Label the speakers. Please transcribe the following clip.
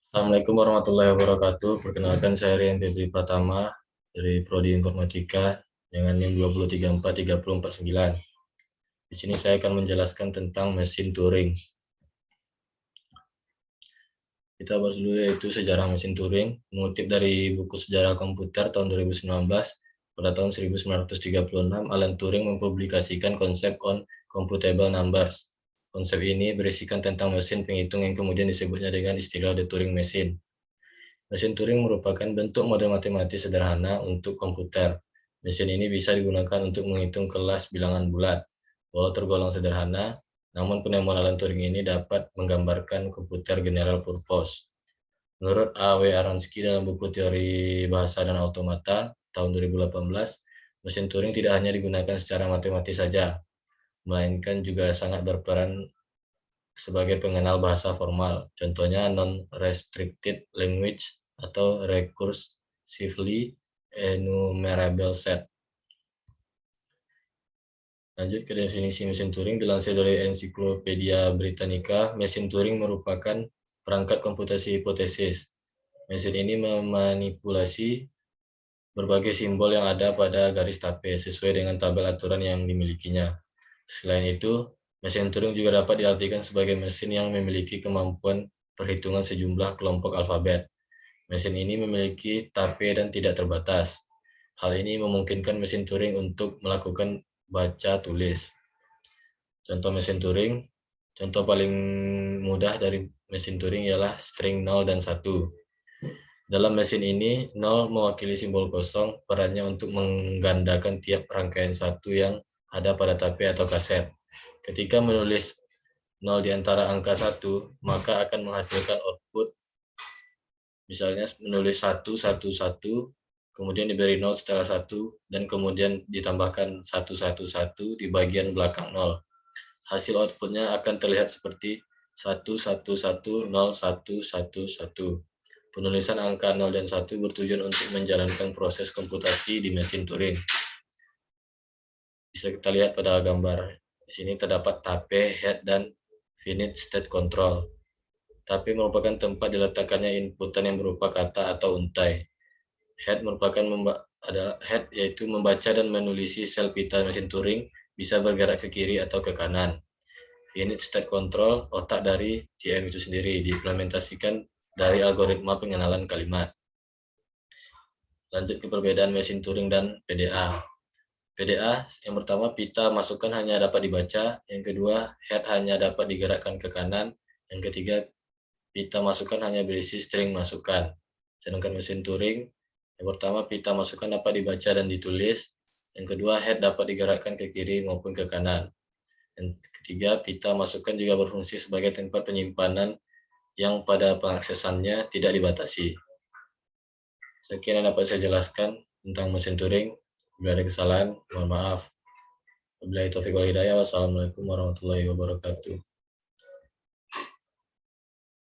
Speaker 1: Assalamualaikum warahmatullahi wabarakatuh. Perkenalkan saya Rian Febri Pratama dari Prodi Informatika dengan NIM 2343049. Di sini saya akan menjelaskan tentang mesin Turing. Kita bahas dulu yaitu sejarah mesin Turing. Mengutip dari buku Sejarah Komputer tahun 2019, pada tahun 1936 Alan Turing mempublikasikan konsep on computable numbers. Konsep ini berisikan tentang mesin penghitung yang kemudian disebutnya dengan istilah The Turing Machine. Mesin Turing merupakan bentuk model matematis sederhana untuk komputer. Mesin ini bisa digunakan untuk menghitung kelas bilangan bulat. Walau tergolong sederhana, namun penemuan Alan Turing ini dapat menggambarkan komputer general purpose. Menurut A. W. Aransky dalam buku Teori Bahasa dan Automata tahun 2018, mesin Turing tidak hanya digunakan secara matematis saja, melainkan juga sangat berperan sebagai pengenal bahasa formal. Contohnya non-restricted language atau recursively enumerable set. Lanjut ke definisi mesin Turing. Dilansir dari Ensiklopedia Britannica, mesin Turing merupakan perangkat komputasi hipotesis. Mesin ini memanipulasi berbagai simbol yang ada pada garis tape sesuai dengan tabel aturan yang dimilikinya. Selain itu, mesin Turing juga dapat diartikan sebagai mesin yang memiliki kemampuan perhitungan sejumlah kelompok alfabet. Mesin ini memiliki tape dan tidak terbatas. Hal ini memungkinkan mesin Turing untuk melakukan baca tulis. Contoh mesin Turing, contoh paling mudah dari mesin Turing ialah string 0 dan 1. Dalam mesin ini, 0 mewakili simbol kosong, perannya untuk menggandakan tiap rangkaian satu yang ada pada tape atau kaset. Ketika menulis 0 di antara angka 1, maka akan menghasilkan output, misalnya menulis 1, 1, 1, kemudian diberi 0 setelah 1, dan kemudian ditambahkan 1, 1, 1 di bagian belakang 0. Hasil outputnya akan terlihat seperti 1, 1, 1, 0, 1, 1, 1. Penulisan angka 0 dan 1 bertujuan untuk menjalankan proses komputasi di mesin Turing. Bisa kita lihat pada gambar. Di sini terdapat tape, head, dan finite state control. Tape merupakan tempat diletakkannya inputan yang berupa kata atau untai. Head merupakan head yaitu membaca dan menulisi sel pita mesin Turing bisa bergerak ke kiri atau ke kanan. Finite state control, otak dari TM itu sendiri, diimplementasikan dari algoritma pengenalan kalimat. Lanjut ke perbedaan mesin Turing dan PDA. PDA yang pertama, pita masukan hanya dapat dibaca. Yang kedua, head hanya dapat digerakkan ke kanan. Yang ketiga, pita masukan hanya berisi string masukan. Sedangkan mesin Turing, yang pertama, pita masukan dapat dibaca dan ditulis. Yang kedua, head dapat digerakkan ke kiri maupun ke kanan. Yang ketiga, pita masukan juga berfungsi sebagai tempat penyimpanan yang pada pengaksesannya tidak dibatasi. Sekian yang dapat saya jelaskan tentang mesin Turing. Bila ada kesalahan, mohon maaf. Wabillahi taufiq wal hidayah. Wassalamualaikum warahmatullahi wabarakatuh.